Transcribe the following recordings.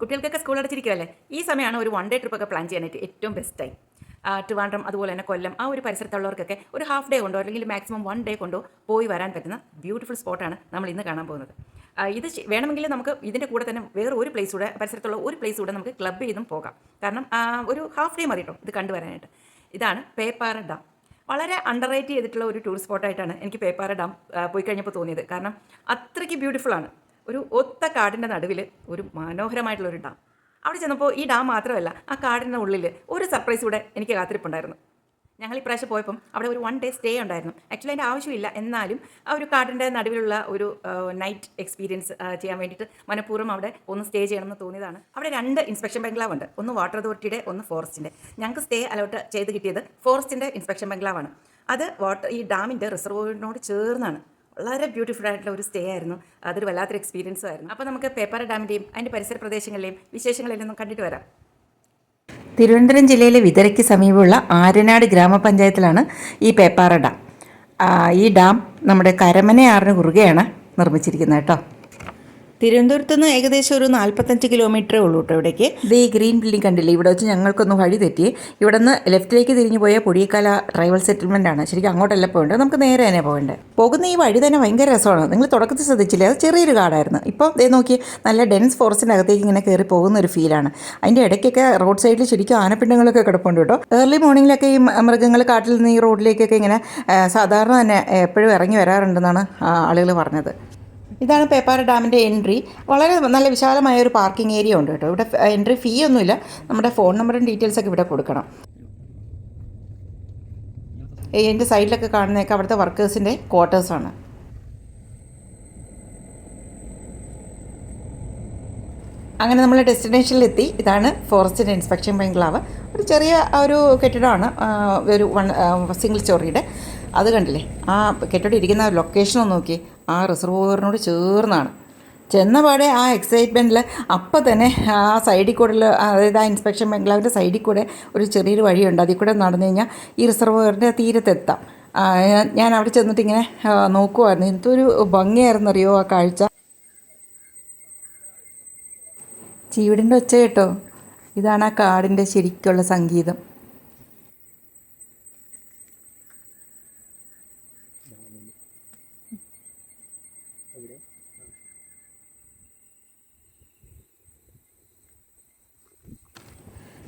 കുട്ടികൾക്കൊക്കെ സ്കൂൾ അടച്ചിരിക്കുകയല്ലേ, ഈ സമയമാണ് ഒരു വൺ ഡേ ട്രിപ്പൊക്കെ പ്ലാൻ ചെയ്യാനായിട്ട് ഏറ്റവും ബെസ്റ്റ് ടൈം. ട്രിവാൻഡ്രം അതുപോലെ തന്നെ കൊല്ലം ആ ഒരു പരിസരത്തുള്ളവർക്കൊക്കെ ഒരു ഹാഫ് ഡേ കൊണ്ടോ അല്ലെങ്കിൽ മാക്സിമം വൺ ഡേ കൊണ്ടോ പോയി വരാൻ പറ്റുന്ന ബ്യൂട്ടിഫുൾ സ്പോട്ടാണ് നമ്മൾ ഇന്ന് കാണാൻ പോകുന്നത്. ഇത് വേണമെങ്കിൽ നമുക്ക് ഇതിൻ്റെ കൂടെ തന്നെ വേറെ ഒരു പ്ലേസ് കൂടെ പരിസരത്തുള്ള ഒരു പ്ലേസ് കൂടെ നമുക്ക് ക്ലബ് ചെയ്തും പോകാം. കാരണം ഒരു ഹാഫ് ഡേ മതി കേട്ടോ ഇത് കണ്ടുവരാനായിട്ട്. ഇതാണ് പേപ്പാറ ഡാം. വളരെ അണ്ടർ റേറ്റ് ചെയ്തിട്ടുള്ള ഒരു ടൂറിസ്റ്റ് സ്പോട്ടായിട്ടാണ് എനിക്ക് പേപ്പാറ ഡാം പോയി കഴിഞ്ഞപ്പോൾ തോന്നിയത്. കാരണം അത്രയ്ക്ക് ബ്യൂട്ടിഫുള്ളാണ്. ഒരു ഒത്ത കാടിൻ്റെ നടുവിൽ ഒരു മനോഹരമായിട്ടുള്ളൊരു ഡാം. അവിടെ ചെന്നപ്പോൾ ഈ ഡാം മാത്രമല്ല, ആ കാടിൻ്റെ ഉള്ളിൽ ഒരു സർപ്രൈസ് കൂടെ എനിക്ക് കാത്തിരിപ്പുണ്ടായിരുന്നു. ഞങ്ങൾ ഇപ്രാവശ്യം പോയപ്പം അവിടെ ഒരു വൺ ഡേ സ്റ്റേ ഉണ്ടായിരുന്നു. ആക്ച്വലി അതിൻ്റെ ആവശ്യമില്ല, എന്നാലും ആ ഒരു കാടിൻ്റെ നടുവിലുള്ള ഒരു നൈറ്റ് എക്സ്പീരിയൻസ് ചെയ്യാൻ വേണ്ടിയിട്ട് മനഃപൂർവ്വം അവിടെ ഒന്ന് സ്റ്റേ ചെയ്യണമെന്ന് തോന്നിയതാണ്. അവിടെ 2 ഇൻസ്പെക്ഷൻ ബംഗ്ലാവ് ഉണ്ട്, ഒന്ന് വാട്ടർ അതോറിറ്റിയുടെ, ഒന്ന് ഫോറസ്റ്റിൻ്റെ. ഞങ്ങൾക്ക് സ്റ്റേ അലോട്ട് ചെയ്ത് കിട്ടിയത് ഫോറസ്റ്റിൻ്റെ ഇൻസ്പെക്ഷൻ ബംഗ്ലാവാണ്. അത് ഈ ഡാമിൻ്റെ റിസർവോയറിനോട് ചേർന്നാണ്. വളരെ ബ്യൂട്ടിഫുൾ ആയിട്ടുള്ള ഒരു സ്റ്റേ ആയിരുന്നു. അതൊരു വല്ലാത്തൊരു എക്സ്പീരിയൻസും ആയിരുന്നു. അപ്പോൾ നമുക്ക് പേപ്പാറ ഡാമിൻ്റെയും അതിൻ്റെ പരിസര പ്രദേശങ്ങളിലെയും വിശേഷങ്ങളെല്ലാം ഒന്ന് കണ്ടിട്ട് വരാം. തിരുവനന്തപുരം ജില്ലയിലെ വിതരയ്ക്ക് സമീപമുള്ള ആര്യനാട് ഗ്രാമപഞ്ചായത്തിലാണ് ഈ പേപ്പാറ ഡാം. ഈ ഡാം നമ്മുടെ കരമനയാറിന് കുറുകെയാണ് നിർമ്മിച്ചിരിക്കുന്നത് കേട്ടോ. തിരുവനന്തപുരത്ത് നിന്ന് ഏകദേശം ഒരു 45 കിലോമീറ്ററേ ഉള്ളൂ കേട്ടോ ഇവിടേക്ക്. ഇത് ഈ ഗ്രീൻ ബിൽഡിംഗ് കണ്ടില്ലേ, ഇവിടെ വെച്ച് ഞങ്ങൾക്കൊന്ന് വഴി തെറ്റി. ഇവിടെ നിന്ന് ലെഫ്റ്റിലേക്ക് തിരിഞ്ഞു പോയ പൊടിയക്കാല ട്രൈബൽ സെറ്റിൽമെൻ്റ് ആണ്. ശരിക്കും അങ്ങോട്ടല്ല പോകേണ്ടത്, നമുക്ക് നേരെ തന്നെ പോകേണ്ടത്. പോകുന്ന ഈ വഴി തന്നെ ഭയങ്കര രസമാണ്. നിങ്ങൾ തുടക്കത്തിൽ ശ്രദ്ധിച്ചില്ലേ, അത് ചെറിയൊരു കാടായിരുന്നു. ഇപ്പോൾ ദേ നോക്കി, നല്ല ഡെൻസ് ഫോറസ്റ്റിൻ്റെ അകത്തേക്ക് ഇങ്ങനെ കയറി പോകുന്ന ഒരു ഫീലാണ്. അതിൻ്റെ ഇടയ്ക്കൊക്കെ റോഡ് സൈഡിൽ ശരിക്കും ആനപ്പിണ്ടങ്ങളൊക്കെ കിടപ്പുണ്ട് കേട്ടോ. ഏർലി മോർണിംഗിലൊക്കെ ഈ മൃഗങ്ങൾ കാട്ടിൽ നിന്ന് ഈ റോഡിലേക്കൊക്കെ ഇങ്ങനെ സാധാരണ തന്നെ എപ്പോഴും ഇറങ്ങി വരാറുണ്ടെന്നാണ് ആളുകൾ പറഞ്ഞത്. ഇതാണ് പേപ്പാറ ഡാമിൻ്റെ എൻട്രി. വളരെ നല്ല വിശാലമായ ഒരു പാർക്കിംഗ് ഏരിയ ഉണ്ട് കേട്ടോ. ഇവിടെ എൻട്രി ഫീ ഒന്നുമില്ല. നമ്മുടെ ഫോൺ നമ്പറും ഡീറ്റെയിൽസൊക്കെ ഇവിടെ കൊടുക്കണം. എൻ്റെ സൈഡിലൊക്കെ കാണുന്നതൊക്കെ അവിടുത്തെ വർക്കേഴ്സിൻ്റെ ക്വാർട്ടേഴ്സാണ്. അങ്ങനെ നമ്മൾ ഡെസ്റ്റിനേഷനിലെത്തി. ഇതാണ് ഫോറസ്റ്റിൻ്റെ ഇൻസ്പെക്ഷൻ ബംഗ്ലാവ്. ഒരു ചെറിയ ഒരു കെട്ടിടമാണ്, ഒരു സിംഗിൾ സ്റ്റോറിയുടെ. അത് കണ്ടില്ലേ, ആ കെട്ടിടം ഇരിക്കുന്ന ലൊക്കേഷൻ ഒന്ന് നോക്കി, ആ റിസർവോയറിനോട് ചേർന്നാണ്. ചെന്നപാടെ ആ എക്സൈറ്റ്മെൻറ്റിൽ അപ്പം തന്നെ ആ സൈഡിൽ കൂടെ, അതായത് ആ ഇൻസ്പെക്ഷൻ ബംഗ്ലാവിൻ്റെ സൈഡിൽ കൂടെ ഒരു ചെറിയൊരു വഴിയുണ്ട്. അതിൽ കൂടെ നടന്നു കഴിഞ്ഞാൽ ഈ റിസർവോയറിൻ്റെ തീരത്തെത്താം. ഞാൻ അവിടെ ചെന്നിട്ട് ഇങ്ങനെ നോക്കുമായിരുന്നു. എന്തൊരു ഭംഗിയായിരുന്നറിയോ ആ കാഴ്ച. ചീവിടിൻ്റെ ഒച്ച കേട്ടോ, ഇതാണ് ആ കാടിൻ്റെ ശരിക്കുള്ള സംഗീതം.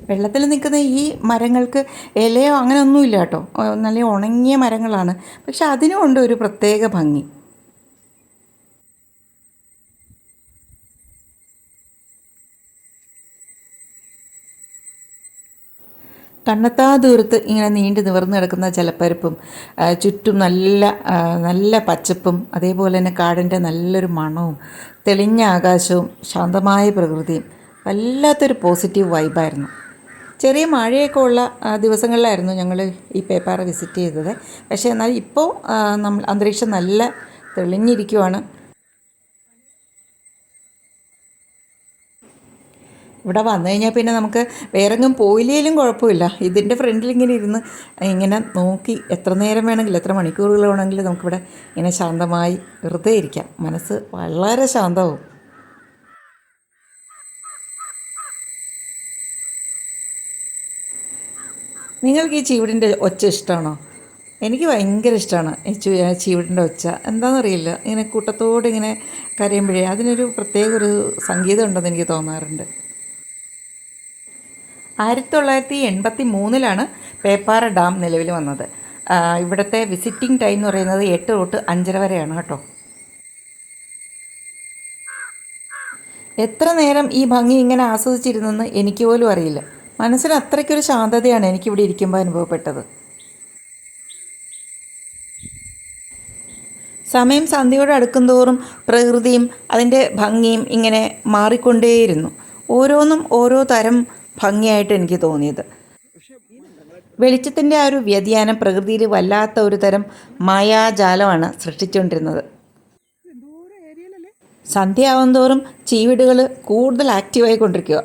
വെള്ളത്തിൽ നിൽക്കുന്ന ഈ മരങ്ങൾക്ക് ഇലയോ അങ്ങനെയൊന്നുമില്ല കേട്ടോ, നല്ല ഉണങ്ങിയ മരങ്ങളാണ്. പക്ഷെ അതിനും ഉണ്ട് ഒരു പ്രത്യേക ഭംഗി. കണ്ണെത്താ ദൂരത്ത് ഇങ്ങനെ നീണ്ടു നിവർന്ന് കിടക്കുന്ന ജലപ്പരപ്പും ചുറ്റും നല്ല നല്ല പച്ചപ്പും അതേപോലെ തന്നെ കാടിൻ്റെ നല്ലൊരു മണവും തെളിഞ്ഞ ആകാശവും ശാന്തമായ പ്രകൃതിയും വല്ലാത്തൊരു പോസിറ്റീവ് വൈബായിരുന്നു. ചെറിയ മഴയൊക്കെ ഉള്ള ദിവസങ്ങളിലായിരുന്നു ഞങ്ങൾ ഈ പേപ്പാറ വിസിറ്റ് ചെയ്തത്. പക്ഷേ എന്നാൽ ഇപ്പോൾ നമ്മൾ അന്തരീക്ഷം നല്ല തെളിഞ്ഞിരിക്കുവാണ്. ഇവിടെ വന്നു കഴിഞ്ഞാൽ പിന്നെ നമുക്ക് വേറെങ്ങും പോയില്ലേലും കുഴപ്പമില്ല. ഇതിൻ്റെ ഫ്രണ്ടിൽ ഇങ്ങനെ ഇരുന്ന് ഇങ്ങനെ നോക്കി എത്ര നേരം വേണമെങ്കിലും, എത്ര മണിക്കൂറുകൾ വേണമെങ്കിലും നമുക്കിവിടെ ഇങ്ങനെ ശാന്തമായി വെറുതെ ഇരിക്കാം. മനസ്സ് വളരെ ശാന്തമാവും. നിങ്ങൾക്ക് ഈ ചീവിടിൻ്റെ ഒച്ച ഇഷ്ടമാണോ? എനിക്ക് ഭയങ്കര ഇഷ്ടമാണ് ഈ ചീവിടിൻ്റെ ഒച്ച. എന്താണെന്നറിയില്ല, ഇങ്ങനെ കൂട്ടത്തോടെ ഇങ്ങനെ കരയുമ്പോഴേ അതിനൊരു പ്രത്യേക ഒരു സംഗീതം ഉണ്ടെന്ന് എനിക്ക് തോന്നാറുണ്ട്. 1983 പേപ്പാറ ഡാം നിലവിൽ വന്നത്. ഇവിടുത്തെ വിസിറ്റിംഗ് ടൈം എന്ന് പറയുന്നത് 8 തൊട്ട് 5:30 വരെയാണ് കേട്ടോ. എത്ര നേരം ഈ ഭംഗി ഇങ്ങനെ ആസ്വദിച്ചിരുന്നെന്ന് എനിക്ക് പോലും അറിയില്ല. മനസ്സിന് അത്രയ്ക്കൊരു ശാന്തതയാണ് എനിക്കിവിടെ ഇരിക്കുമ്പോൾ അനുഭവപ്പെട്ടത്. സമയം സന്ധ്യയോട് അടുക്കുന്തോറും പ്രകൃതിയും അതിൻ്റെ ഭംഗിയും ഇങ്ങനെ മാറിക്കൊണ്ടേയിരുന്നു. ഓരോന്നും ഓരോ തരം ഭംഗിയായിട്ട് എനിക്ക് തോന്നിയത്. വെളിച്ചത്തിൻ്റെ ആ ഒരു വ്യതിയാനം പ്രകൃതിയിൽ വല്ലാത്ത ഒരു തരം മായാജാലമാണ് സൃഷ്ടിച്ചുകൊണ്ടിരുന്നത്. സന്ധ്യയാവും തോറും ചീവിടുകൾ കൂടുതൽ ആക്റ്റീവായി കൊണ്ടിരിക്കുക.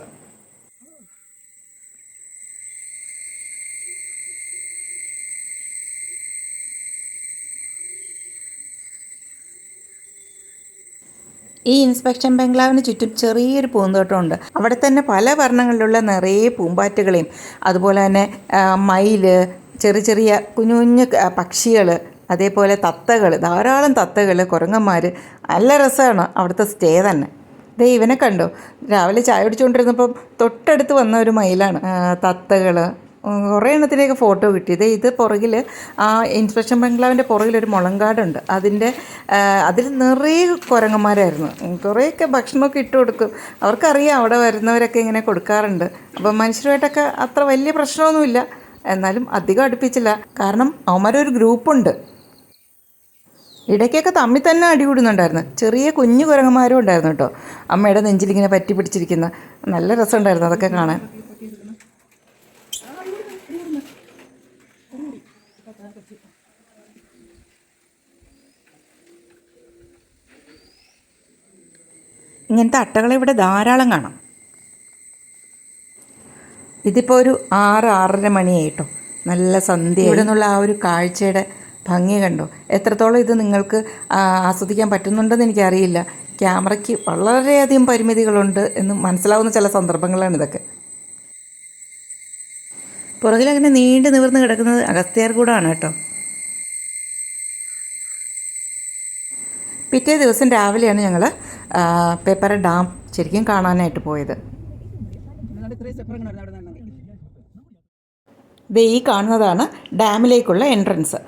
ഈ ഇൻസ്പെക്ഷൻ ബംഗ്ലാവിന് ചുറ്റും ചെറിയൊരു പൂന്തോട്ടമുണ്ട്. അവിടെ തന്നെ പല വർണ്ണങ്ങളിലുള്ള നിറയെ പൂമ്പാറ്റകളെയും അതുപോലെ തന്നെ മയിൽ, ചെറിയ ചെറിയ കുഞ്ഞു കുഞ്ഞു പക്ഷികൾ, അതേപോലെ തത്തകൾ, ധാരാളം തത്തകൾ, കുരങ്ങന്മാർ. നല്ല രസമാണ് അവിടുത്തെ സ്റ്റേ തന്നെ. ദേ ഇവനെ കണ്ടോ, രാവിലെ ചായ കുടിച്ചുകൊണ്ടിരുന്നപ്പം തൊട്ടടുത്ത് വന്ന ഒരു മയിലാണ്. തത്തകൾ കുറേ എണ്ണത്തിലേക്ക് ഫോട്ടോ കിട്ടിയത്. ഇത് പുറകിൽ ആ ഇൻസ്പെക്ഷൻ ബംഗ്ലാവിൻ്റെ പുറകിലൊരു മുളങ്കാടുണ്ട്. അതിൽ നിറയെ കുരങ്ങന്മാരായിരുന്നു. കുറേയൊക്കെ ഭക്ഷണമൊക്കെ ഇട്ട് കൊടുക്കും. അവർക്കറിയാം അവിടെ വരുന്നവരൊക്കെ ഇങ്ങനെ കൊടുക്കാറുണ്ട്. അപ്പം മനുഷ്യരുമായിട്ടൊക്കെ അത്ര വലിയ പ്രശ്നമൊന്നുമില്ല. എന്നാലും അധികം അടുപ്പിച്ചില്ല, കാരണം അവന്മാരൊരു ഗ്രൂപ്പുണ്ട്. ഇടയ്ക്കൊക്കെ തമ്മിൽ തന്നെ അടികൂടുന്നുണ്ടായിരുന്നു. ചെറിയ കുഞ്ഞു കുരങ്ങന്മാരും ഉണ്ടായിരുന്നു കേട്ടോ, അമ്മയുടെ നെഞ്ചിലിങ്ങനെ പറ്റി പിടിച്ചിരിക്കുന്ന. നല്ല രസമുണ്ടായിരുന്നു അതൊക്കെ കാണാൻ. ഇങ്ങനത്തെ അട്ടകളെ ഇവിടെ ധാരാളം കാണാം. ഇതിപ്പോൾ ഒരു 6-6:30 മണിയായിട്ടോ, നല്ല സന്ധ്യ. ഇവിടെ നിന്നുള്ള ആ ഒരു കാഴ്ചയുടെ ഭംഗി കണ്ടോ, എത്രത്തോളം ഇത് നിങ്ങൾക്ക് ആസ്വദിക്കാൻ പറ്റുന്നുണ്ടെന്ന് എനിക്കറിയില്ല. ക്യാമറയ്ക്ക് വളരെയധികം പരിമിതികളുണ്ട് എന്ന് മനസ്സിലാവുന്ന ചില സന്ദർഭങ്ങളാണ് ഇതൊക്കെ. പുറകിലങ്ങനെ നീണ്ടു നിവർന്ന് കിടക്കുന്നത് അഗസ്ത്യാർകൂടമാണ് കേട്ടോ. പിറ്റേ ദിവസം രാവിലെയാണ് ഞങ്ങൾ പേപ്പാറ ഡാം ശരിക്കും കാണാനായിട്ട് പോയത്. ദേ ഈ കാണുന്നതാണ് ഡാമിലേക്കുള്ള എൻട്രൻസ്.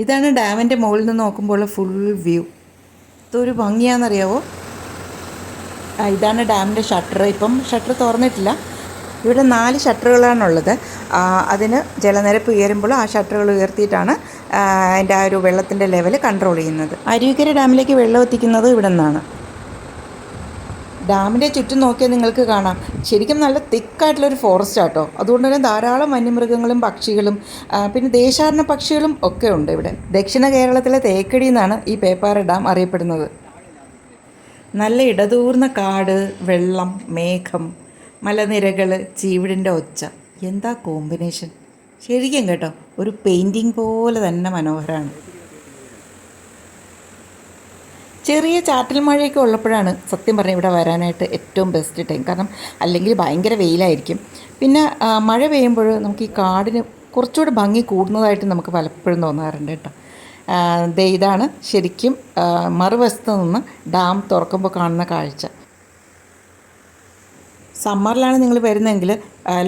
ഇതാണ് ഡാമിൻ്റെ മുകളിൽ നിന്ന് നോക്കുമ്പോൾ ഫുൾ വ്യൂ. ഇതൊരു ഭംഗിയാണെന്നറിയാവോ. ഇതാണ് ഡാമിൻ്റെ ഷട്ടർ. ഇപ്പം ഷട്ടർ തുറന്നിട്ടില്ല. ഇവിടെ 4 ഷട്ടറുകളാണുള്ളത്. അതിന് ജലനിരപ്പ് ഉയരുമ്പോൾ ആ ഷട്ടറുകൾ ഉയർത്തിയിട്ടാണ് അതിൻ്റെ ആ ഒരു വെള്ളത്തിൻ്റെ ലെവൽ കൺട്രോൾ ചെയ്യുന്നത്. അരുവിക്കര ഡാമിലേക്ക് വെള്ളം എത്തിക്കുന്നത് ഇവിടെ നിന്നാണ്. ഡാമിൻ്റെ ചുറ്റും നോക്കിയാൽ നിങ്ങൾക്ക് കാണാം, ശരിക്കും നല്ല തിക്കായിട്ടുള്ളൊരു ഫോറസ്റ്റ് ആട്ടോ. അതുകൊണ്ട് തന്നെ ധാരാളം വന്യമൃഗങ്ങളും പക്ഷികളും പിന്നെ ദേശാടന പക്ഷികളും ഒക്കെ ഉണ്ട് ഇവിടെ. ദക്ഷിണ കേരളത്തിലെ തേക്കടി എന്നാണ് ഈ പേപ്പാറ ഡാം അറിയപ്പെടുന്നത്. നല്ല ഇടതൂർന്ന കാട്, വെള്ളം, മേഘം, മലനിരകൾ, ചീവിടിൻ്റെ ഒച്ച. എന്താ കോമ്പിനേഷൻ ശരിക്കും കേട്ടോ, ഒരു പെയിൻറ്റിങ് പോലെ തന്നെ മനോഹരമാണ്. ചെറിയ ചാറ്റൽ മഴയൊക്കെ ഉള്ളപ്പോഴാണ് സത്യം പറഞ്ഞാൽ ഇവിടെ വരാനായിട്ട് ഏറ്റവും ബെസ്റ്റ് ടൈം. കാരണം അല്ലെങ്കിൽ ഭയങ്കര വെയിലായിരിക്കും. പിന്നെ മഴ പെയ്യുമ്പോൾ നമുക്ക് ഈ കാടിന് കുറച്ചുകൂടെ ഭംഗി കൂടുന്നതായിട്ട് നമുക്ക് പലപ്പോഴും തോന്നാറുണ്ട് കേട്ടോ. ഇതാണ് ശരിക്കും മറുവശത്ത് നിന്ന് ഡാം തുറക്കുമ്പോൾ കാണുന്ന കാഴ്ച. സമ്മറിലാണ് നിങ്ങൾ വരുന്നതെങ്കിൽ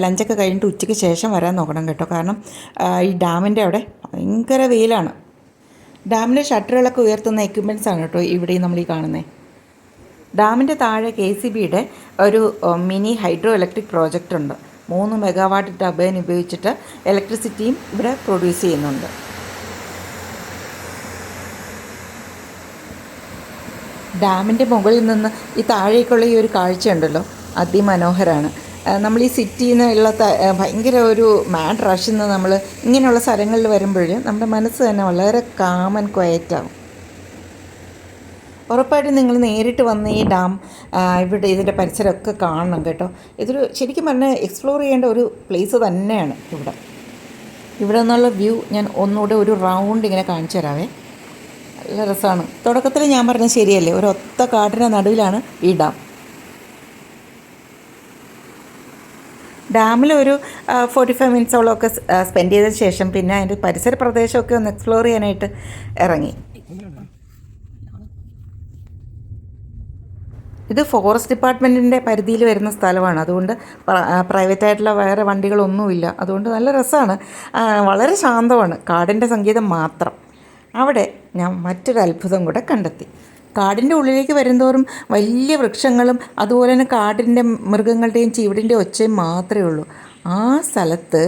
ലഞ്ചൊക്കെ കഴിഞ്ഞിട്ട് ഉച്ചയ്ക്ക് ശേഷം വരാൻ നോക്കണം കേട്ടോ. കാരണം ഈ ഡാമിൻ്റെ അവിടെ ഭയങ്കര വെയിലാണ്. ഡാമിലെ ഷട്ടറുകളൊക്കെ ഉയർത്തുന്ന എക്യുപ്മെൻറ്റ്സ് ആണ് കേട്ടോ ഇവിടെ നമ്മൾ ഈ കാണുന്നത്. ഡാമിൻ്റെ താഴെ KCBയുടെ ഒരു മിനി ഹൈഡ്രോ ഇലക്ട്രിക് പ്രോജക്റ്റ് ഉണ്ട്. 3 മെഗാവാട്ട് ടർബൈൻ ഉപയോഗിച്ചിട്ട് ഇലക്ട്രിസിറ്റിയും ഇവിടെ പ്രൊഡ്യൂസ് ചെയ്യുന്നുണ്ട്. ഡാമിൻ്റെ മുകളിൽ നിന്ന് ഈ താഴേക്കുള്ള ഈ ഒരു കാഴ്ചയുണ്ടല്ലോ, അതിമനോഹരമാണ്. നമ്മൾ ഈ സിറ്റിയിൽ നിന്നുള്ള ഭയങ്കര ഒരു മാഡ് റഷിൽ നിന്ന് നമ്മൾ ഇങ്ങനെയുള്ള സ്ഥലങ്ങളിൽ വരുമ്പോൾ നമ്മുടെ മനസ്സ് തന്നെ വളരെ കാം ആൻഡ് ക്വയറ്റാവും. ഉറപ്പായിട്ടും നിങ്ങൾ നേരിട്ട് വന്ന് ഈ ഡാം ഇവിടെ ഇതിൻ്റെ പരിസരമൊക്കെ കാണണം കേട്ടോ. ഇതൊരു ശരിക്കും പറഞ്ഞാൽ എക്സ്പ്ലോർ ചെയ്യേണ്ട ഒരു പ്ലേസ് തന്നെയാണ് ഇവിടെ നിന്നുള്ള വ്യൂ. ഞാൻ ഒന്നുകൂടെ ഒരു റൗണ്ട് ഇങ്ങനെ കാണിച്ചു തരാവേ. നല്ല രസമാണ്. തുടക്കത്തിൽ ഞാൻ പറഞ്ഞത് ശരിയല്ലേ, ഒരു ഒത്ത കാടിൻ്റെ നടുവിലാണ് ഈ ഡാം. ഡാമിൽ ഒരു 45 മിനിറ്റ്സോളമൊക്കെ സ്പെൻഡ് ചെയ്തതിന് ശേഷം പിന്നെ അതിൻ്റെ പരിസര പ്രദേശമൊക്കെ ഒന്ന് എക്സ്പ്ലോർ ചെയ്യാനായിട്ട് ഇറങ്ങി. ഇത് ഫോറസ്റ്റ് ഡിപ്പാർട്ട്മെൻറ്റിൻ്റെ പരിധിയിൽ വരുന്ന സ്ഥലമാണ്. അതുകൊണ്ട് പ്രൈവറ്റായിട്ടുള്ള വേറെ വണ്ടികളൊന്നുമില്ല. അതുകൊണ്ട് നല്ല രസമാണ്, വളരെ ശാന്തമാണ്. കാടിൻ്റെ സംഗീതം മാത്രം. അവിടെ ഞാൻ മറ്റൊരു അത്ഭുതം കൂടെ കണ്ടെത്തി. കാടിൻ്റെ ഉള്ളിലേക്ക് വരുന്തോറും വലിയ വൃക്ഷങ്ങളും അതുപോലെ തന്നെ കാടിൻ്റെ മൃഗങ്ങളുടെയും ചീവിടിൻ്റെയും ഒച്ചയും മാത്രമേ ഉള്ളൂ. ആ സ്ഥലത്ത്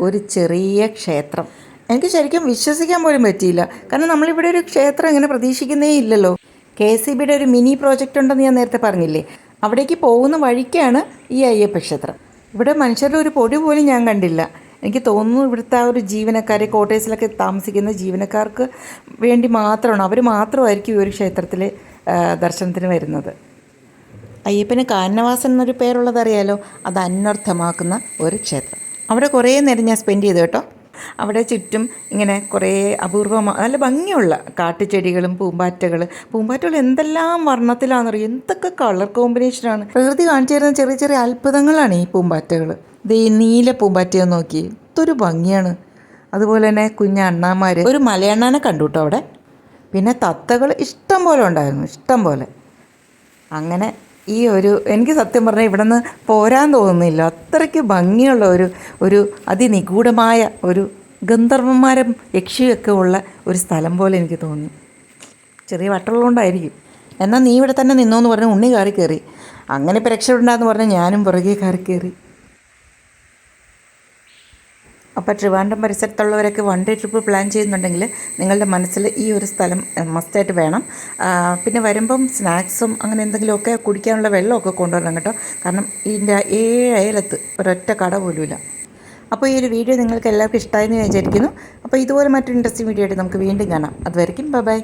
ഒരു ചെറിയ ക്ഷേത്രം. എനിക്ക് ശരിക്കും വിശ്വസിക്കാൻ പോലും പറ്റിയില്ല. കാരണം നമ്മളിവിടെ ഒരു ക്ഷേത്രം ഇങ്ങനെ പ്രതീക്ഷിക്കുന്നേ ഇല്ലല്ലോ. KCBയുടെ ഒരു മിനി പ്രോജക്റ്റ് ഉണ്ടെന്ന് ഞാൻ നേരത്തെ പറഞ്ഞില്ലേ, അവിടേക്ക് പോകുന്ന വഴിക്കാണ് ഈ അയ്യപ്പ ക്ഷേത്രം. ഇവിടെ മനുഷ്യരുടെ ഒരു പൊടി പോലും ഞാൻ കണ്ടില്ല. എനിക്ക് തോന്നുന്നു ഇവിടുത്തെ ആ ഒരു ജീവനക്കാർ, ക്വാർട്ടേഴ്സിലൊക്കെ താമസിക്കുന്ന ജീവനക്കാർക്ക് വേണ്ടി മാത്രമാണ്, അവർ മാത്രമായിരിക്കും ഈ ഒരു ക്ഷേത്രത്തിൽ ദർശനത്തിന് വരുന്നത്. അയ്യപ്പന് കാനനവാസൻ എന്നൊരു പേരുള്ളതറിയാലോ, അത് അന്വർത്ഥമാക്കുന്ന ഒരു ക്ഷേത്രം. അവിടെ കുറേ നേരം ഞാൻ സ്പെൻഡ് ചെയ്തു കേട്ടോ. അവിടെ ചുറ്റും ഇങ്ങനെ കുറേ അപൂർവമായ നല്ല ഭംഗിയുള്ള കാട്ടുചെടികളും പൂമ്പാറ്റകൾ എന്തെല്ലാം വർണ്ണത്തിലാണെന്നറിയും, എന്തൊക്കെ കളർ കോമ്പിനേഷനാണ്. പ്രകൃതി കാണിച്ചു തരുന്ന ചെറിയ ചെറിയ അത്ഭുതങ്ങളാണ് ഈ പൂമ്പാറ്റകൾ. ഇത് ഈ നീല പൂമ്പാറ്റയെ നോക്കി എന്തൊരു ഭംഗിയാണ്. അതുപോലെ തന്നെ കുഞ്ഞ അണ്ണാന്മാർ, ഒരു മലയണ്ണാനെ കണ്ടു കേട്ടോ അവിടെ. പിന്നെ തത്തകൾ ഇഷ്ടം പോലെ ഉണ്ടായിരുന്നു, ഇഷ്ടം പോലെ. അങ്ങനെ എനിക്ക് സത്യം പറഞ്ഞാൽ ഇവിടെ നിന്ന് പോരാൻ തോന്നുന്നില്ല. അത്രയ്ക്ക് ഭംഗിയുള്ള ഒരു അതിനിഗൂഢമായ ഒരു ഗന്ധർവന്മാരും യക്ഷിയൊക്കെ ഉള്ള ഒരു സ്ഥലം പോലെ എനിക്ക് തോന്നി. ചെറിയ വട്ടമുള്ളതുകൊണ്ടായിരിക്കും. എന്നാൽ നീ ഇവിടെ തന്നെ നിന്നോന്ന് പറഞ്ഞ് ഉണ്ണി കയറി കയറി. അങ്ങനെ ഇപ്പോൾ രക്ഷപ്പെടണ്ടെന്ന് പറഞ്ഞാൽ ഞാനും പുറകെ കയറി കയറി. അപ്പോൾ ട്രിവാൻഡ്രം പരിസരത്തുള്ളവരൊക്കെ വൺ ഡേ ട്രിപ്പ് പ്ലാൻ ചെയ്യുന്നുണ്ടെങ്കിൽ നിങ്ങളുടെ മനസ്സിൽ ഈ ഒരു സ്ഥലം മസ്റ്റായിട്ട് വേണം. പിന്നെ വരുമ്പം സ്നാക്സും അങ്ങനെ എന്തെങ്കിലുമൊക്കെ കുടിക്കാനുള്ള വെള്ളമൊക്കെ കൊണ്ടുവരണം കേട്ടോ. കാരണം ഇതിൻ്റെ 7 അയലത്ത് ഒരൊറ്റ കട പോലുമില്ല. അപ്പോൾ ഈ ഒരു വീഡിയോ നിങ്ങൾക്ക് എല്ലാവർക്കും ഇഷ്ടമായെന്ന് വിചാരിക്കുന്നു. അപ്പോൾ ഇതുപോലെ മറ്റൊരു ഇൻട്രസ്റ്റിംഗ് വീഡിയോ ആയിട്ട് നമുക്ക് വീണ്ടും കാണാം. അതുവരെയും ബൈ.